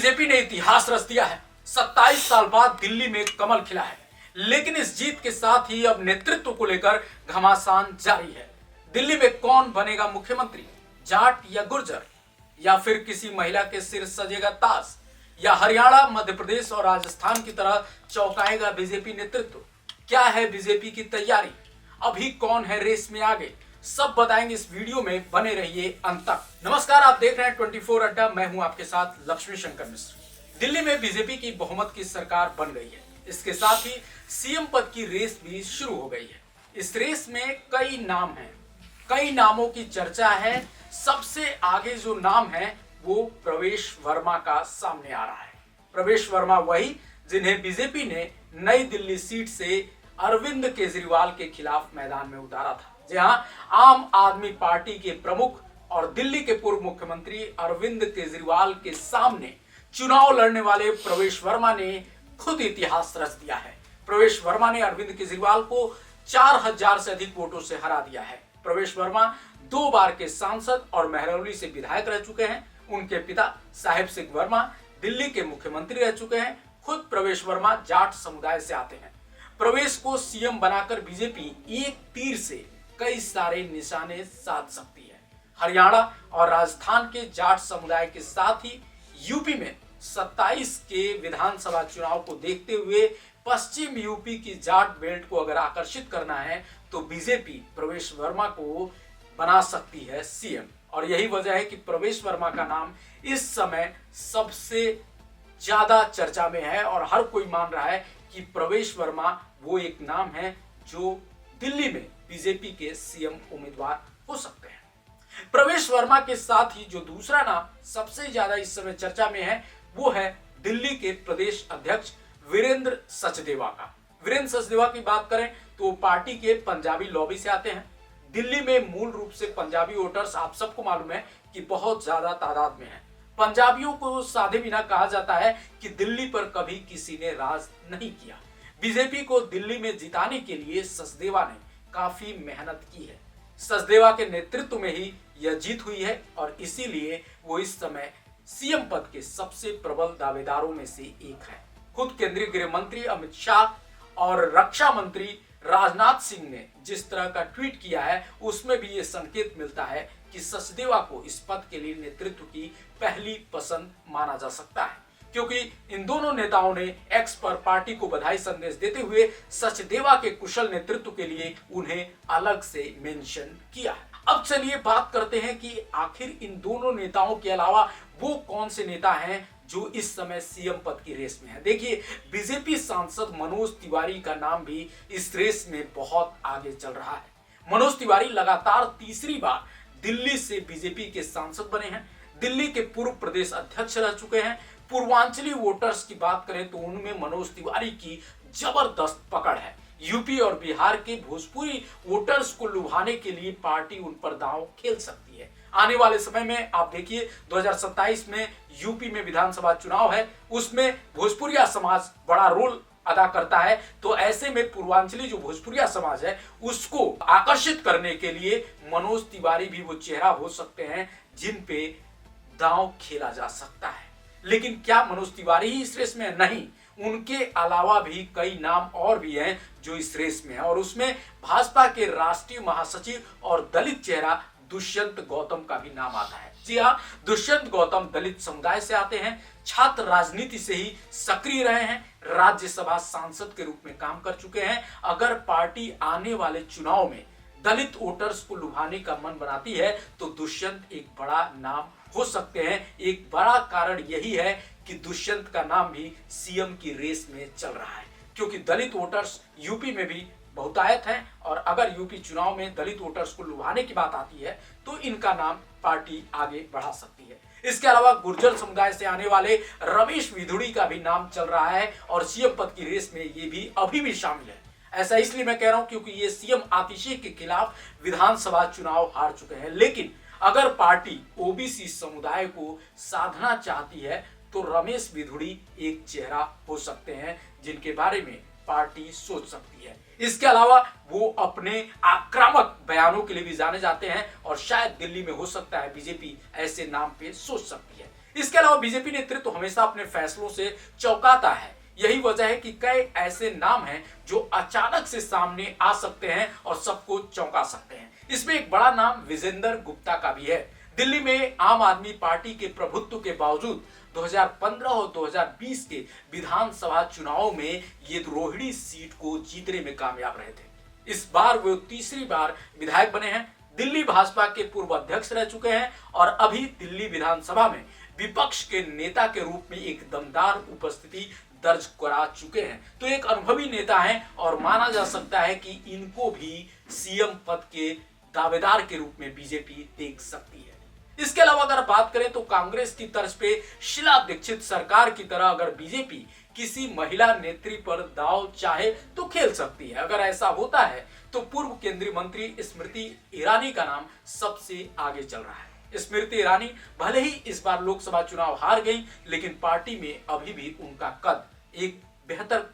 BJP ने इतिहास रच दिया है। 27 साल बाद दिल्ली में कमल खिला है, लेकिन इस जीत के साथ ही अब नेतृत्व को लेकर घमासान जारी है। दिल्ली में कौन बनेगा मुख्यमंत्री, जाट या गुर्जर, या फिर किसी महिला के सिर सजेगा ताज, या हरियाणा, मध्य प्रदेश और राजस्थान की तरह चौंकाएगा बीजेपी नेतृत्व। क्या है बीजेपी की तैयारी, अभी कौन है रेस में आगे, सब बताएंगे इस वीडियो में, बने रहिए अंत तक। नमस्कार, आप देख रहे हैं 24 अड्डा, मैं हूं आपके साथ लक्ष्मी शंकर मिश्र। दिल्ली में बीजेपी की बहुमत की सरकार बन गई है, इसके साथ ही सीएम पद की रेस भी शुरू हो गई है। इस रेस में कई नाम हैं, कई नामों की चर्चा है। सबसे आगे जो नाम है वो प्रवेश वर्मा का सामने आ रहा है। प्रवेश वर्मा वही जिन्हें बीजेपी ने नई दिल्ली सीट से अरविंद केजरीवाल के खिलाफ मैदान में उतारा था। जी हां, आम आदमी पार्टी के प्रमुख और दिल्ली के पूर्व मुख्यमंत्री अरविंद केजरीवाल के सामने चुनाव लड़ने वाले प्रवेश वर्मा ने खुद इतिहास रच दिया है। प्रवेश वर्मा ने अरविंद केजरीवाल को 4000 से अधिक वोटों से हरा दिया है। प्रवेश वर्मा 2 बार के सांसद और महरौली से विधायक रह चुके हैं। उनके पिता साहेब सिंह वर्मा दिल्ली के मुख्यमंत्री रह चुके हैं। खुद प्रवेश वर्मा जाट समुदाय से आते हैं। प्रवेश को सीएम बनाकर बीजेपी एक तीर से कई सारे निशाने साध सकती है। हरियाणा और राजस्थान के जाट समुदाय के साथ ही यूपी में 27 के विधानसभा चुनाव को देखते हुए पश्चिम यूपी की जाट बेल्ट को अगर आकर्षित करना है तो बीजेपी प्रवेश वर्मा को बना सकती है सीएम। और यही वजह है कि प्रवेश वर्मा का नाम इस समय सबसे ज्यादा चर्चा में है और हर कोई मान रहा है कि प्रवेश वर्मा वो एक नाम है जो दिल्ली में बीजेपी के सीएम उम्मीदवार हो सकते हैं। प्रवेश वर्मा के साथ ही जो दूसरा नाम सबसे ज्यादा इस समय चर्चा में है वो है दिल्ली के प्रदेश अध्यक्ष वीरेंद्र सचदेवा का। वीरेंद्र सचदेवा की बात करें तो पार्टी के पंजाबी लॉबी से आते हैं। दिल्ली में मूल रूप से पंजाबी वोटर्स आप सबको मालूम है कि बहुत ज्यादा तादाद में है। पंजाबियों को साधे बिना कहा जाता है कि दिल्ली पर कभी किसी ने राज नहीं किया। बीजेपी को दिल्ली में जिताने के लिए सचदेवा ने काफी मेहनत की है। सचदेवा के नेतृत्व में ही यह जीत हुई है और इसीलिए वो इस समय सीएम पद के सबसे प्रबल दावेदारों में से एक है। खुद केंद्रीय गृह मंत्री अमित शाह और रक्षा मंत्री राजनाथ सिंह ने जिस तरह का ट्वीट किया है उसमें भी ये संकेत मिलता है कि सचदेवा को इस पद के लिए नेतृत्व की पहली पसंद माना जा सकता है, क्योंकि इन दोनों नेताओं ने एक्स पर पार्टी को बधाई संदेश देते हुए सचदेवा के कुशल नेतृत्व के लिए उन्हें अलग से मेंशन किया है। अब चलिए बात करते हैं कि आखिर इन दोनों नेताओं के अलावा वो कौन से नेता हैं जो इस समय सीएम पद की रेस में है। देखिए, बीजेपी सांसद मनोज तिवारी का नाम भी इस रेस में बहुत आगे चल रहा है। मनोज तिवारी लगातार तीसरी बार दिल्ली से बीजेपी के सांसद बने हैं। दिल्ली के पूर्व प्रदेश अध्यक्ष रह चुके हैं। पूर्वांचली वोटर्स की बात करें तो उनमें मनोज तिवारी की जबरदस्त पकड़ है। यूपी और बिहार के भोजपुरी वोटर्स को लुभाने के लिए पार्टी उन पर दांव खेल सकती है। आने वाले समय में आप देखिए 2027 में यूपी में विधानसभा चुनाव है, उसमें भोजपुरिया समाज बड़ा रोल अदा करता है। तो ऐसे में पूर्वांचली जो भोजपुरिया समाज है उसको आकर्षित करने के लिए मनोज तिवारी भी वो चेहरा हो सकते हैं जिन पे दांव खेला जा सकता है। लेकिन क्या मनोज तिवारी ही इस रेस में है? नहीं, उनके अलावा भी कई नाम और भी हैं जो इस रेस में है और उसमें भाजपा के राष्ट्रीय महासचिव और दलित चेहरा दुष्यंत गौतम का भी नाम आता है। जी हाँ, दुष्यंत गौतम दलित समुदाय से आते हैं, छात्र राजनीति से ही सक्रिय रहे हैं, राज्यसभा सांसद के रूप में काम कर चुके हैं। अगर पार्टी आने वाले चुनाव में दलित वोटर्स को लुभाने का मन बनाती है तो दुष्यंत एक बड़ा नाम हो सकते हैं। एक बड़ा कारण यही है कि दुष्यंत का नाम भी सीएम की रेस में चल रहा है, क्योंकि दलित वोटर्स यूपी में भी बहुतायत हैं और अगर यूपी चुनाव में दलित वोटर्स को लुभाने की बात आती है तो इनका नाम पार्टी आगे बढ़ा सकती है। इसके अलावा गुर्जर समुदाय से आने वाले रमेश विधुड़ी का भी नाम चल रहा है और सीएम पद की रेस में ये भी अभी भी शामिल है। ऐसा इसलिए मैं कह रहा हूं क्योंकि ये सीएम आतिशी के खिलाफ विधानसभा चुनाव हार चुके हैं। लेकिन अगर पार्टी ओबीसी समुदाय को साधना चाहती है तो रमेश विधुड़ी एक चेहरा हो सकते हैं जिनके बारे में पार्टी सोच सकती है। इसके अलावा वो अपने आक्रामक बयानों के लिए भी जाने जाते हैं और शायद दिल्ली में हो सकता है बीजेपी ऐसे नाम पे सोच सकती है। इसके अलावा बीजेपी नेतृत्व हमेशा अपने फैसलों से चौंकाता है। यही वजह है कि कई ऐसे नाम हैं जो अचानक से सामने आ सकते हैं और सबको चौंका सकते हैं। इसमें एक बड़ा नाम विजेंद्र गुप्ता का भी है। दिल्ली में आम आदमी पार्टी के प्रभुत्व के बावजूद 2015 और 2020 के विधानसभा चुनाव में ये रोहिणी सीट को जीतने में कामयाब रहे थे। इस बार वो तीसरी बार विधायक बने हैं। दिल्ली भाजपा के पूर्व अध्यक्ष रह चुके हैं और अभी दिल्ली विधानसभा में विपक्ष के नेता के रूप में एक दमदार उपस्थिति दर्ज करा चुके हैं। तो एक अनुभवी नेता हैं और माना जा सकता है कि इनको भी सीएम पद के दावेदार के रूप में बीजेपी देख सकती है। इसके अलावा अगर बात करें तो कांग्रेस की तर्ज पे शीला दीक्षित सरकार की तरह अगर बीजेपी किसी महिला नेत्री पर दांव चाहे तो खेल सकती है। अगर ऐसा होता है तो पूर्व केंद्रीय मंत्री स्मृति ईरानी का नाम सबसे आगे चल रहा है। स्मृति ईरानी भले ही इस बार लोकसभा चुनाव हार गई, लेकिन पार्टी में अभी भी उनका कद एक बेहतर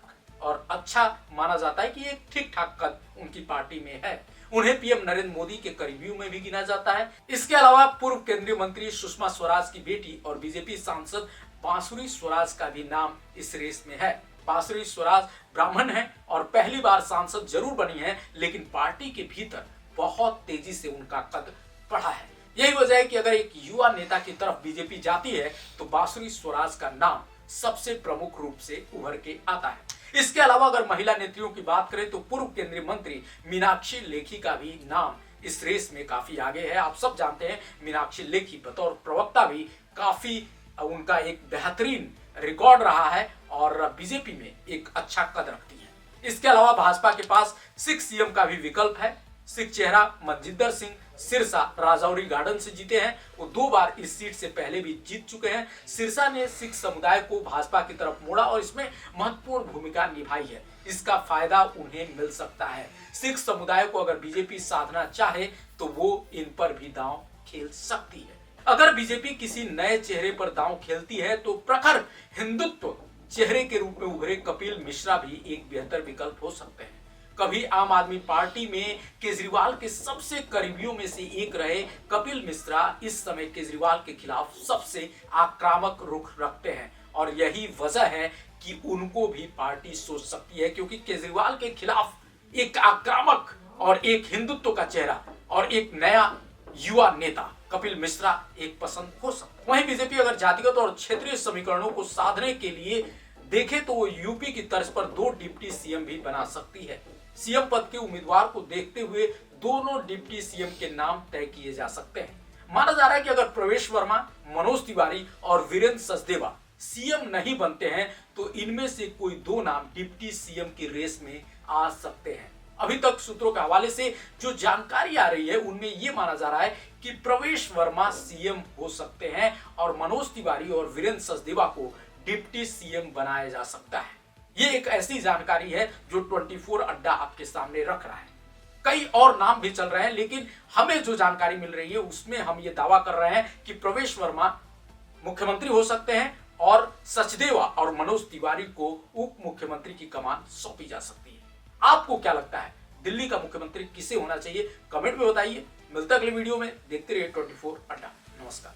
और अच्छा माना जाता है कि एक ठीक ठाक कद उनकी पार्टी में है। उन्हें पीएम नरेंद्र मोदी के करीबियों में भी गिना जाता है। इसके अलावा पूर्व केंद्रीय मंत्री सुषमा स्वराज की बेटी और बीजेपी सांसद बांसुरी स्वराज का भी नाम इस रेस में है। बांसुरी स्वराज ब्राह्मण हैं और पहली बार सांसद जरूर बनी है, लेकिन पार्टी के भीतर बहुत तेजी से उनका कद बढ़ा है। यही वजह है कि अगर एक युवा नेता की तरफ बीजेपी जाती है तो बांसुरी स्वराज का नाम सबसे प्रमुख रूप से उभर के आता है। इसके अलावा अगर महिला नेत्रियों की बात करें तो पूर्व केंद्रीय मंत्री मीनाक्षी लेखी का भी नाम इस रेस में काफी आगे है। आप सब जानते हैं मीनाक्षी लेखी बतौर प्रवक्ता भी काफी उनका एक बेहतरीन रिकॉर्ड रहा है और बीजेपी में एक अच्छा कद रखती है। इसके अलावा भाजपा के पास सिख सीएम का भी विकल्प है। सिख चेहरा मनजिंदर सिंह सिरसा राजौरी गार्डन से जीते हैं। वो 2 बार इस सीट से पहले भी जीत चुके हैं। सिरसा ने सिख समुदाय को भाजपा की तरफ मोड़ा और इसमें महत्वपूर्ण भूमिका निभाई है। इसका फायदा उन्हें मिल सकता है। सिख समुदाय को अगर बीजेपी साधना चाहे तो वो इन पर भी दांव खेल सकती है। अगर बीजेपी किसी नए चेहरे पर दांव खेलती है तो प्रखर हिंदुत्व चेहरे के रूप में उभरे कपिल मिश्रा भी एक बेहतर विकल्प हो सकते हैं। कभी आम आदमी पार्टी में केजरीवाल के सबसे करीबियों में से एक रहे कपिल मिश्रा इस समय केजरीवाल के खिलाफ सबसे आक्रामक रुख रखते हैं और यही वजह है कि उनको भी पार्टी सोच सकती है, क्योंकि केजरीवाल के खिलाफ एक आक्रामक और एक हिंदुत्व का चेहरा और एक नया युवा नेता कपिल मिश्रा एक पसंद हो सकता है। वहीं बीजेपी अगर जातिगत और क्षेत्रीय समीकरणों को साधने के लिए देखे तो वो यूपी की तर्ज पर 2 डिप्टी सीएम भी बना सकती है। सीएम पद के उम्मीदवार को देखते हुए दोनों डिप्टी सीएम के नाम तय किए जा सकते हैं। माना जा रहा है कि अगर प्रवेश वर्मा, मनोज तिवारी और वीरेंद्र सचदेवा सीएम नहीं बनते हैं तो इनमें से कोई 2 नाम डिप्टी सीएम की रेस में आ सकते हैं। अभी तक सूत्रों के हवाले से जो जानकारी आ रही है उनमें यह माना जा रहा है कि प्रवेश वर्मा सीएम हो सकते हैं और मनोज तिवारी और वीरेंद्र सचदेवा को डिप्टी सीएम बनाया जा सकता है। ये एक ऐसी जानकारी है जो 24 अड्डा आपके सामने रख रहा है। कई और नाम भी चल रहे हैं, लेकिन हमें जो जानकारी मिल रही है उसमें हम ये दावा कर रहे हैं कि प्रवेश वर्मा मुख्यमंत्री हो सकते हैं और सचदेवा और मनोज तिवारी को उप मुख्यमंत्री की कमान सौंपी जा सकती है। आपको क्या लगता है, दिल्ली का मुख्यमंत्री किसे होना चाहिए? कमेंट में बताइए। मिलते अगले वीडियो में। देखते रहिए 24 अड्डा। नमस्कार।